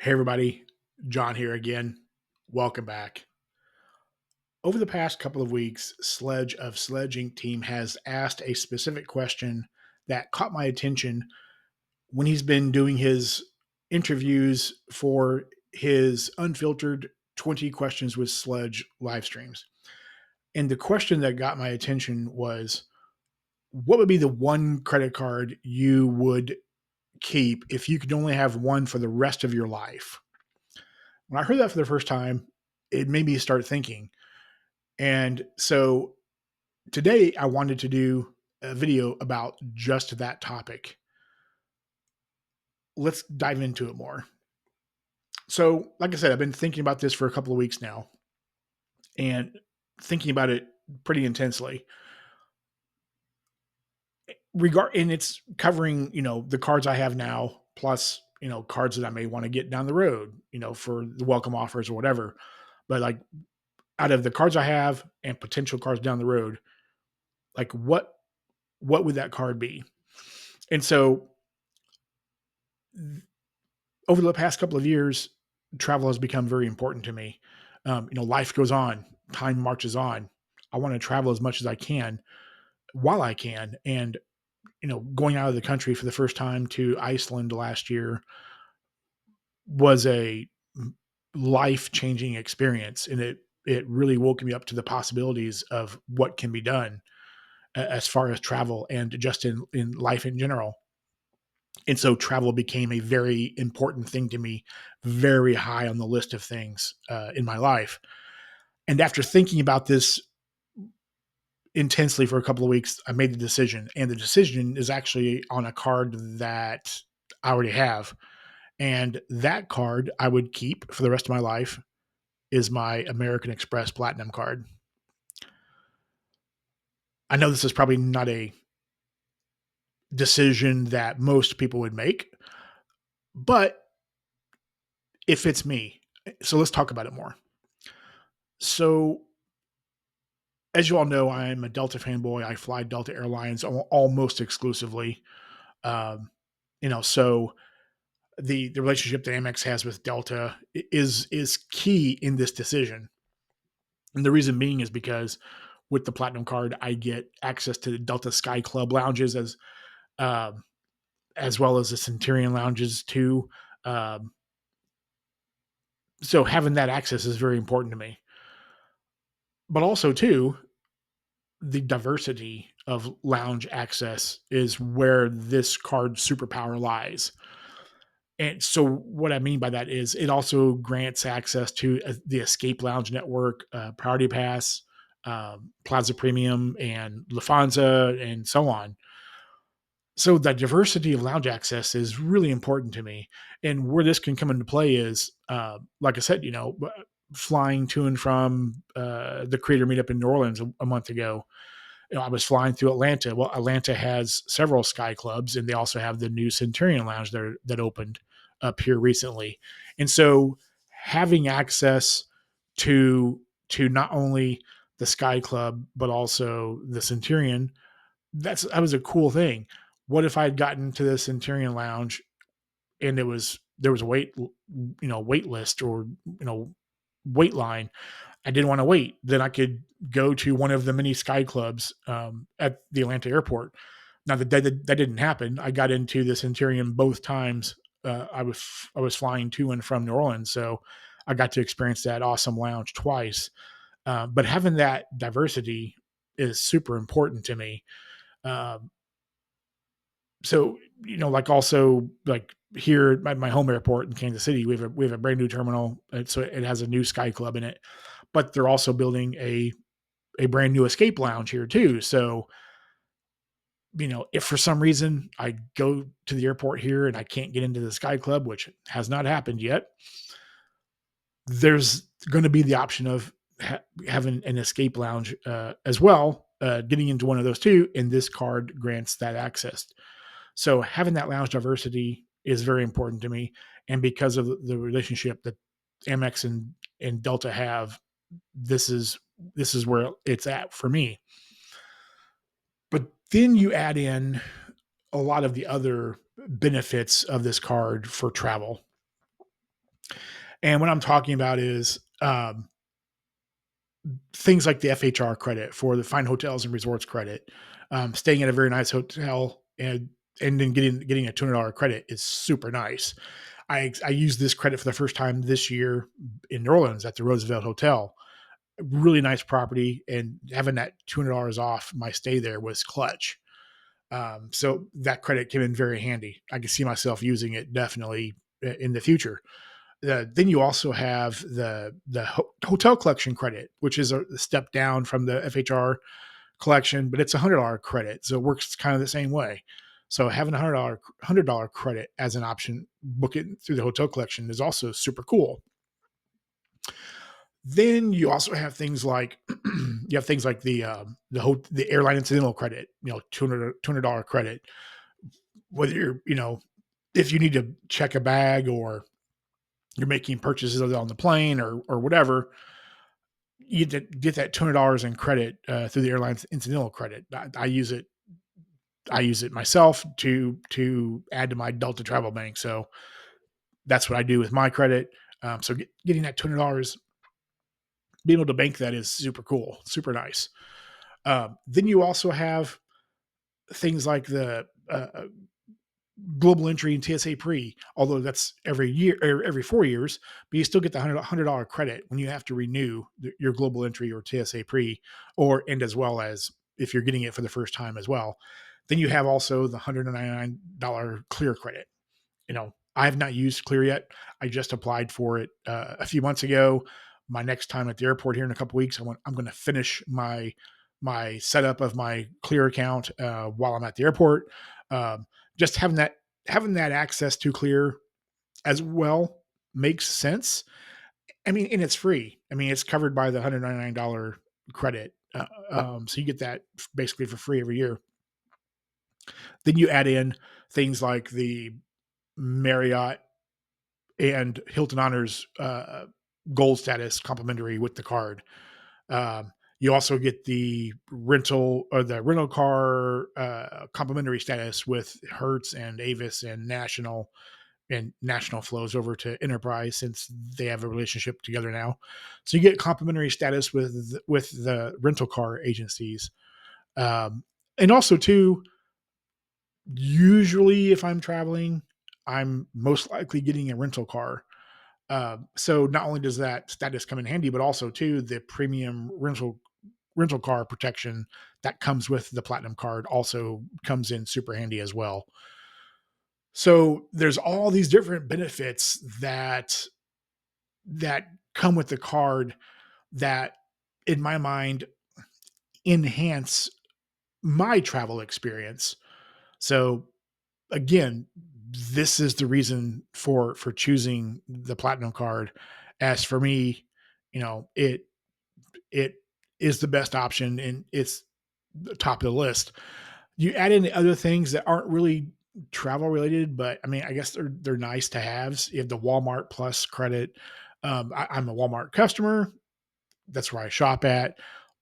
Hey, everybody. John here again. Welcome back. Over the past couple of weeks, Sledge of Sledge Inc. team has asked a specific question that caught my attention when he's been doing his interviews for his unfiltered 20 questions with Sledge live streams. And the question that got my attention was, what would be the one credit card you would keep if you could only have one for the rest of your life? When I heard that for the first time, it made me start thinking. And so today I wanted to do a video about just that topic. Let's dive into it more. So, like I said, I've been thinking about this for a couple of weeks now and thinking about it pretty intensely. And it's covering, the cards I have now plus, cards that I may want to get down the road, for the welcome offers or whatever. But like out of the cards I have and potential cards down the road, like what would that card be? And so over the past couple of years, travel has become very important to me. Life goes on, time marches on. I want to travel as much as I can while I can. And, going out of the country for the first time to Iceland last year was a life changing experience. And it really woke me up to the possibilities of what can be done as far as travel and just in life in general. And so travel became a very important thing to me, very high on the list of things in my life. And after thinking about this intensely for a couple of weeks, I made the decision. And the decision is actually on a card that I already have. And that card I would keep for the rest of my life is my American Express Platinum card. I know this is probably not a decision that most people would make, but it fits me. So let's talk about it more. So as you all know, I'm a Delta fanboy. I fly Delta Airlines almost exclusively. Um, so the relationship that Amex has with Delta is key in this decision. And the reason being is because with the Platinum card, I get access to the Delta Sky Club lounges um, as well as the Centurion lounges too. Um, so having that access is very important to me. But also too, the diversity of lounge access is where this card superpower lies. And so, what I mean by that is it also grants access to the Escape Lounge Network, Priority Pass, Plaza Premium, and Lufthansa, and so on. So, the diversity of lounge access is really important to me. And where this can come into play is, like I said, flying to and from the creator meetup in New Orleans a month ago. I was flying through Atlanta. Well, Atlanta has several sky clubs, and they also have the new Centurion Lounge that opened up here recently. And so, having access to not only the Sky Club but also the Centurion, that was a cool thing. What if I had gotten to the Centurion Lounge and there was a wait list or wait line? I didn't want to wait. Then I could go to one of the many sky clubs at the Atlanta airport. Now that didn't happen. I got into the Centurion both times. I was flying to and from New Orleans, so I got to experience that awesome lounge twice. But having that diversity is super important to me. Um, so like also like here at my home airport in Kansas City, we have a brand new terminal. So it has a new Sky Club in it, but they're also building a brand new escape lounge here too. So, if for some reason I go to the airport here and I can't get into the Sky Club, which has not happened yet, there's going to be the option of having an escape lounge as well, getting into one of those two. And this card grants that access. So having that lounge diversity is very important to me. And because of the relationship that Amex and Delta have, this is where it's at for me. But then you add in a lot of the other benefits of this card for travel. And what I'm talking about is things like the FHR credit for the fine hotels and resorts credit, staying at a very nice hotel and then getting a $200 credit is super nice. I used this credit for the first time this year in New Orleans at the Roosevelt Hotel. Really nice property, and having that $200 off my stay there was clutch. So that credit came in very handy. I can see myself using it definitely in the future. Then you also have the hotel collection credit, which is a step down from the FHR collection, but it's $100 credit, so it works kind of the same way. So having a $100 credit as an option, book it through the hotel collection is also super cool. Then you also have things like you have things like the airline incidental credit, $200 credit. Whether if you need to check a bag or you're making purchases on the plane or whatever, you get that $200 in credit through the airline's incidental credit. I use it. I use it myself to add to my Delta Travel Bank. So that's what I do with my credit. So getting that $200, being able to bank that is super cool, super nice. Then you also have things like the global entry and TSA pre, although that's every year or every 4 years, but you still get the $100 credit when you have to renew your global entry or TSA pre, and as well as if you're getting it for the first time as well. Then you have also the $199 clear credit. I have not used Clear yet. I just applied for it a few months ago. My next time at the airport here in a couple weeks, I'm going to finish my setup of my Clear account while I'm at the airport. Just having that access to Clear as well makes sense. I mean, and it's free. I mean, it's covered by the $199 credit, so you get that basically for free every year. Then you add in things like the Marriott and Hilton Honors gold status complimentary with the card. You also get the rental car complimentary status with Hertz and Avis and National flows over to Enterprise since they have a relationship together now. So you get complimentary status with the rental car agencies. And also too, usually if I'm traveling, I'm most likely getting a rental car. So not only does that status come in handy, but also too the premium rental car protection that comes with the platinum card also comes in super handy as well. So there's all these different benefits that come with the card that, in my mind, enhance my travel experience. So again, this is the reason for choosing the platinum card. As for me, it is the best option and it's the top of the list. You add in the other things that aren't really travel related, but I mean, I guess they're nice to haves. You have the Walmart Plus credit. I'm a Walmart customer. That's where I shop at.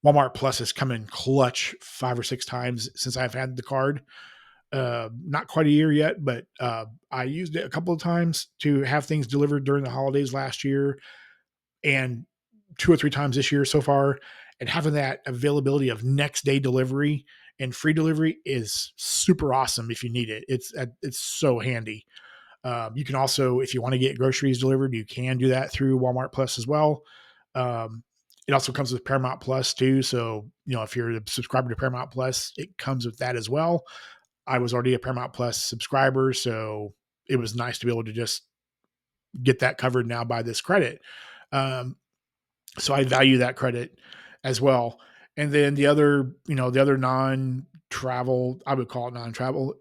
Walmart Plus has come in clutch 5 or 6 times since I've had the card. Not quite a year yet, but I used it a couple of times to have things delivered during the holidays last year, and 2 or 3 times this year so far. And having that availability of next day delivery and free delivery is super awesome if you need it. It's so handy. You can also, if you want to get groceries delivered, you can do that through Walmart Plus as well. It also comes with Paramount Plus too. So, if you're a subscriber to Paramount Plus, it comes with that as well. I was already a Paramount Plus subscriber, so it was nice to be able to just get that covered now by this credit. Um, so I value that credit as well. And then the other non-travel, I would call it non-travel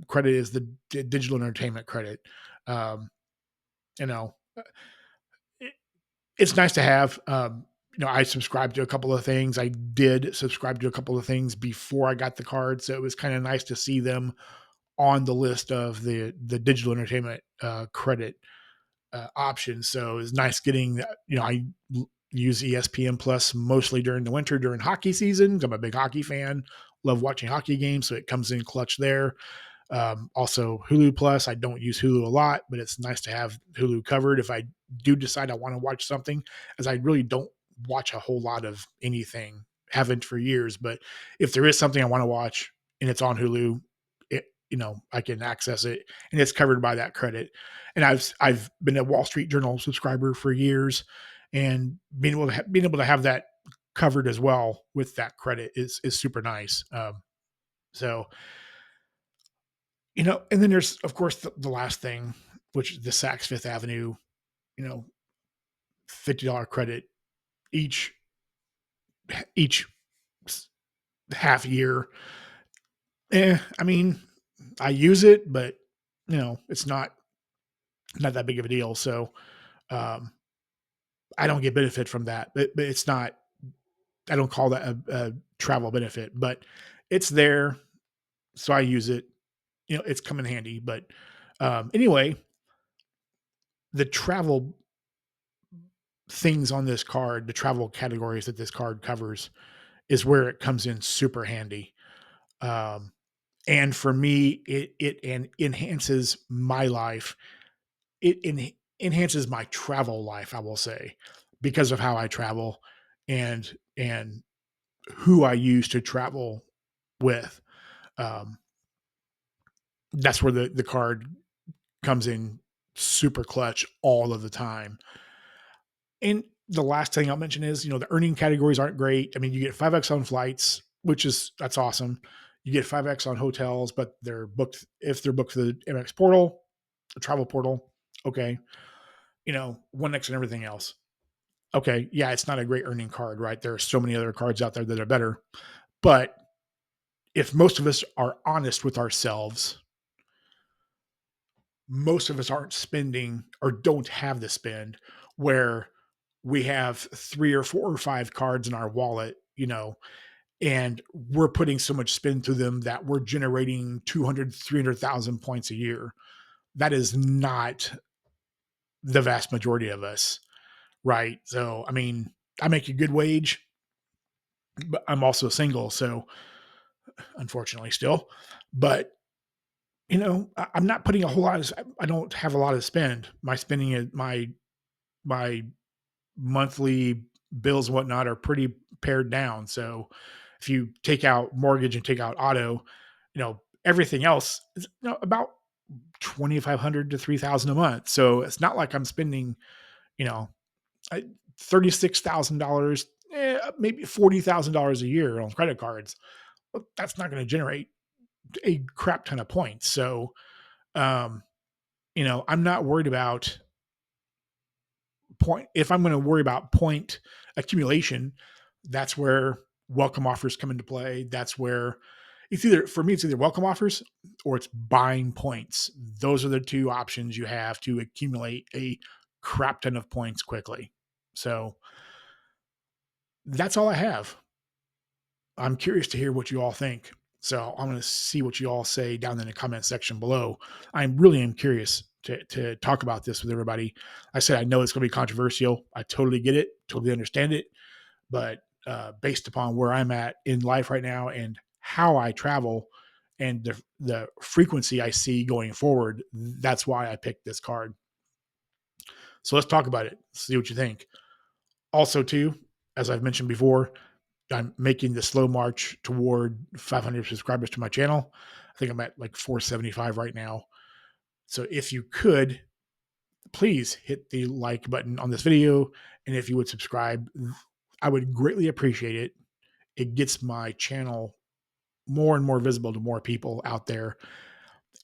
credit is the digital entertainment credit. Um, you know, it, it's nice to have. I subscribed to a couple of things. I did subscribe to a couple of things before I got the card, so it was kind of nice to see them on the list of the digital entertainment credit options. So it's nice getting that. I use ESPN Plus mostly during the winter during hockey season. I'm a big hockey fan, love watching hockey games, so it comes in clutch there. Also, Hulu Plus. I don't use Hulu a lot, but it's nice to have Hulu covered if I do decide I want to watch something, as I really don't watch a whole lot of anything, haven't for years. But if there is something I want to watch and it's on Hulu, I can access it and it's covered by that credit. And I've been a Wall Street Journal subscriber for years, and being able to have that covered as well with that credit is super nice. So and then there's of course the last thing, which is the Saks Fifth Avenue, you know, $50 credit each half year. I mean, I use it, but it's not that big of a deal. So um, I don't get benefit from that, but it's not. I don't call that a travel benefit, but it's there, so I use it. It's come in handy. But anyway, the travel things on this card, the travel categories that this card covers, is where it comes in super handy. Um, and for me, it enhances my life. Enhances my travel life, I will say, because of how I travel and who I use to travel with. Um, that's where the card comes in super clutch all of the time. And the last thing I'll mention is, the earning categories aren't great. I mean, you get 5x on flights, that's awesome. You get 5x on hotels, but they're booked if they're booked through the Amex portal, the travel portal. Okay. 1x and everything else. Okay. Yeah, it's not a great earning card, right? There are so many other cards out there that are better. But if most of us are honest with ourselves, most of us aren't spending or don't have the spend where we have 3 or 4 or 5 cards in our wallet, and we're putting so much spend through them that we're generating 200, 300,000 points a year. That is not the vast majority of us, right? So, I mean, I make a good wage, but I'm also single. So, unfortunately, still, but I'm not putting a whole lot of, I don't have a lot of spend. My spending is my monthly bills and whatnot are pretty pared down. So if you take out mortgage and take out auto, everything else is about 2,500 to 3,000 a month. So it's not like I'm spending, you know, $36,000, maybe $40,000 a year on credit cards. Well, that's not going to generate a crap ton of points. So, um, I'm not worried about point. If I'm going to worry about point accumulation, that's where welcome offers come into play. That's where it's either welcome offers or it's buying points. Those are the two options you have to accumulate a crap ton of points quickly. So that's all I have. I'm curious to hear what you all think. So I'm going to see what you all say down in the comment section below. I really am curious to talk about this with everybody. I said, I know it's going to be controversial. I totally get it, totally understand it. But based upon where I'm at in life right now and how I travel and the frequency I see going forward, that's why I picked this card. So let's talk about it. See what you think. Also, too, as I've mentioned before, I'm making the slow march toward 500 subscribers to my channel. I think I'm at like 475 right now. So if you could, please hit the like button on this video. And if you would subscribe, I would greatly appreciate it. It gets my channel more and more visible to more people out there.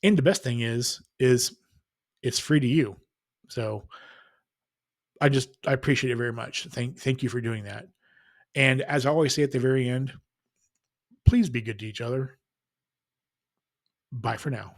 And the best thing is it's free to you. So I appreciate it very much. Thank you for doing that. And as I always say at the very end, please be good to each other. Bye for now.